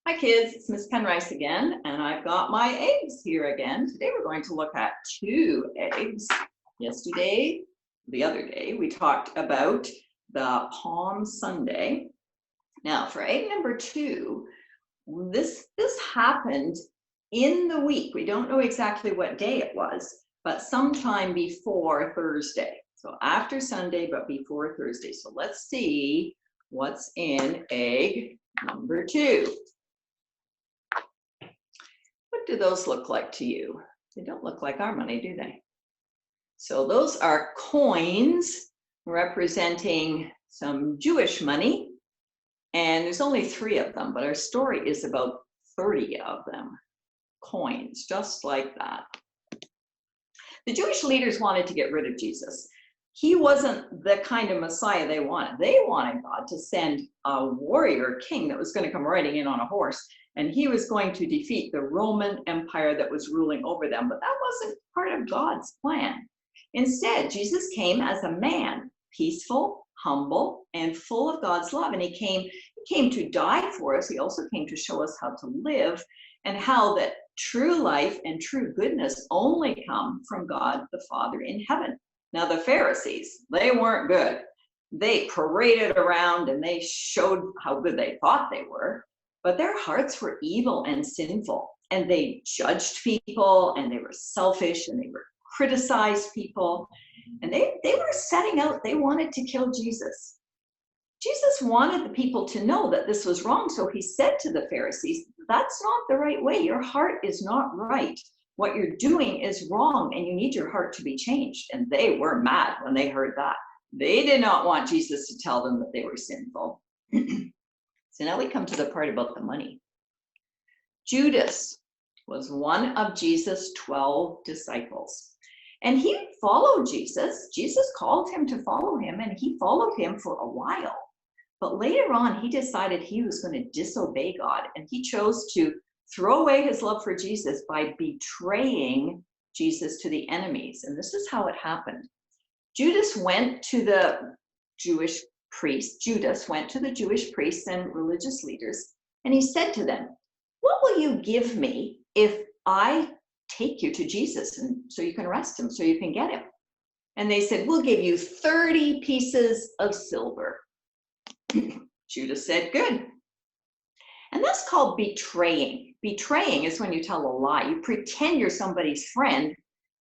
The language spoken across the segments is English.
Hi kids, it's Miss Penrice again, and I've got my eggs here again. Today we're going to look at 2 eggs. Yesterday, the other day, we talked about the Palm Sunday. Now for egg number 2, this happened in the week. We don't know exactly what day it was, but sometime before Thursday. So after Sunday, but before Thursday. So let's see what's in egg number 2. What do those look like to you? They don't look like our money, do they? So those are coins representing some Jewish money, and there's only 3 of them, but our story is about 30 of them, coins, just like that. The Jewish leaders wanted to get rid of Jesus. He wasn't the kind of Messiah they wanted. They wanted God to send a warrior king that was going to come riding in on a horse, and he was going to defeat the Roman Empire that was ruling over them. But that wasn't part of God's plan. Instead, Jesus came as a man, peaceful, humble, and full of God's love. And he came to die for us. He also came to show us how to live, and how that true life and true goodness only come from God the Father in heaven. Now, the Pharisees, they weren't good. They paraded around and they showed how good they thought they were, but their hearts were evil and sinful, and they judged people, and they were selfish, and they were criticized people, and they were setting out, they wanted to kill Jesus. Jesus wanted the people to know that this was wrong, so he said to the Pharisees, that's not the right way. Your heart is not right. What you're doing is wrong, and you need your heart to be changed. And they were mad when they heard that. They did not want Jesus to tell them that they were sinful. So now we come to the part about the money. Judas was one of Jesus' 12 disciples. And he followed Jesus. Jesus called him to follow him, and he followed him for a while. But later on, he decided he was going to disobey God, and he chose to throw away his love for Jesus by betraying Jesus to the enemies. And this is how it happened. Judas went to the Jewish priests and religious leaders, and he said to them, what will you give me if I take you to Jesus and so you can arrest him, so you can get him? And they said, we'll give you 30 pieces of silver. Judas said, good. And that's called betraying. Betraying is when you tell a lie. You pretend you're somebody's friend,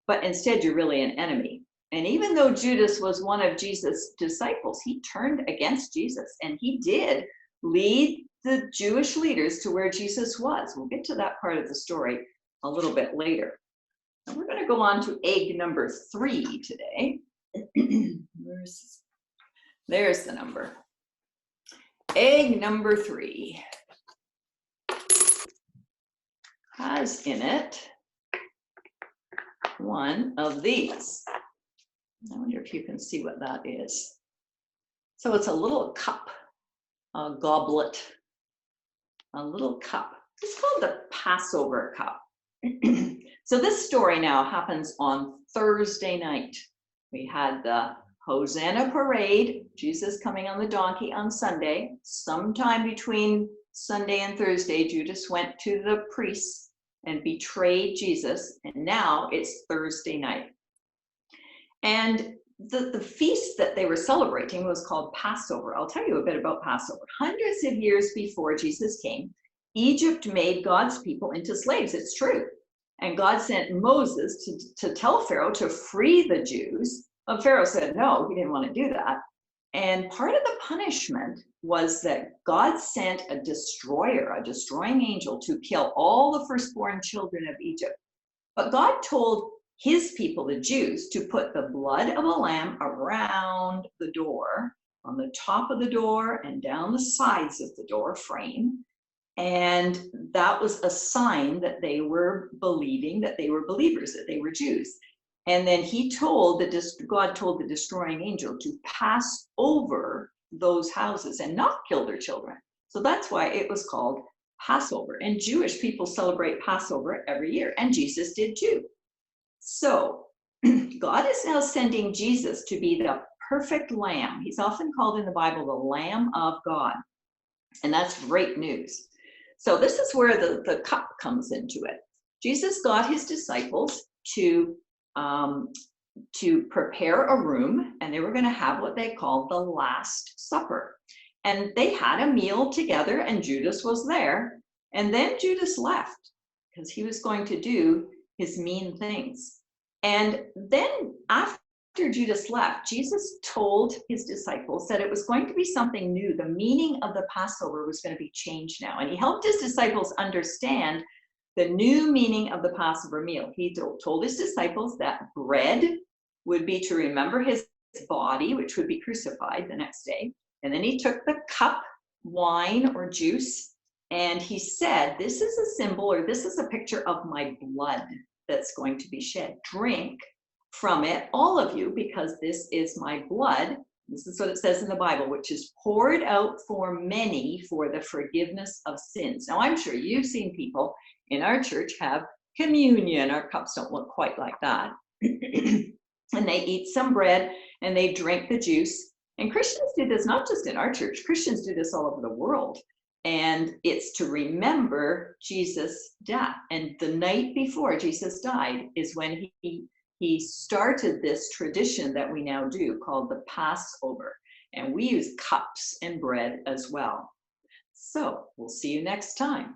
but instead you're really an enemy. And even though Judas was one of Jesus' disciples, he turned against Jesus, and he did lead the Jewish leaders to where Jesus was. We'll get to that part of the story a little bit later. And we're going to go on to egg number 3 today. There's the number. Egg number 3 has in it one of these. I wonder if you can see what that is. So it's a little cup, a goblet, a little cup. It's called the Passover cup. So this story now happens on Thursday night. We had the Hosanna parade, Jesus coming on the donkey on Sunday. Sometime between Sunday and Thursday, Judas went to the priests and betrayed Jesus, and now it's Thursday night. And the feast that they were celebrating was called Passover. I'll tell you a bit about Passover. Hundreds of years before Jesus came, Egypt made God's people into slaves. It's true. And God sent Moses to tell Pharaoh to free the Jews. But Pharaoh said no, he didn't want to do that. And part of the punishment was that God sent a destroyer, a destroying angel, to kill all the firstborn children of Egypt. But God told his people, the Jews, to put the blood of a lamb around the door, on the top of the door and down the sides of the door frame. And that was a sign that they were believing, that they were believers, that they were Jews. And then God told the destroying angel to pass over those houses and not kill their children. So that's why it was called Passover. And Jewish people celebrate Passover every year, and Jesus did too. So God is now sending Jesus to be the perfect lamb. He's often called in the Bible the Lamb of God. And that's great news. So this is where the cup comes into it. Jesus got his disciples to prepare a room, and they were going to have what they called the Last Supper. And they had a meal together, and Judas was there. And then Judas left because he was going to do his mean things. And then after Judas left, Jesus told his disciples that it was going to be something new. The meaning of the Passover was going to be changed now. And he helped his disciples understand the new meaning of the Passover meal. He told his disciples that bread would be to remember his body, which would be crucified the next day. And then he took the cup, wine or juice, and he said, this is a symbol, or this is a picture of my blood that's going to be shed. Drink from it, all of you, because this is my blood. This is what it says in the Bible, which is poured out for many for the forgiveness of sins. Now, I'm sure you've seen people in our church have communion. Our cups don't look quite like that. And they eat some bread and they drink the juice. And Christians do this not just in our church. Christians do this all over the world. And it's to remember Jesus' death. And the night before Jesus died is when he started this tradition that we now do called the Passover. And we use cups and bread as well. So we'll see you next time.